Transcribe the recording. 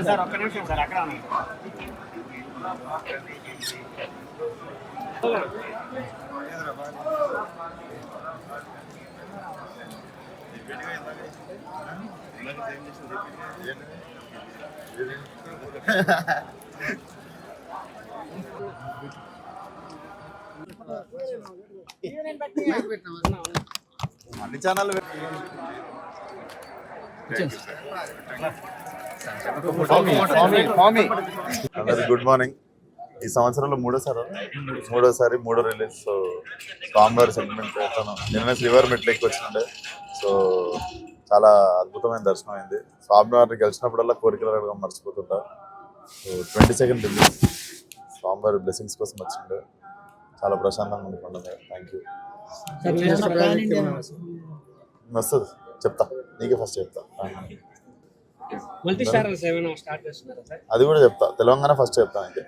Sir ఒక్క నిమిషం sir అక్కడ అన్ని ఛానల్ అందరికి గుడ్ మార్నింగ్. ఈ సంవత్సరంలో మూడో రిలీజ్. సో స్వామివారి సెంటిమెంట్ నిన్న శ్రీవారి మెట్లు ఎక్కువ వచ్చిండే. సో చాలా అద్భుతమైన దర్శనం అయింది. స్వామివారిని గెలిచినప్పుడల్లా కోరికలు అడగడం మర్చిపోతుంటా. సో 22nd రిలీజ్ స్వామివారి బ్లెస్సింగ్స్ కోసం వచ్చిండే. చాలా ప్రశాంతంగా ఉండిపోయింది. Thank you. వస్తుంది చెప్తా, నీకే ఫస్ట్ చెప్తా. అది కూడా చెప్తా, తెలంగాణ ఫస్ట్ చెప్తా. అయితే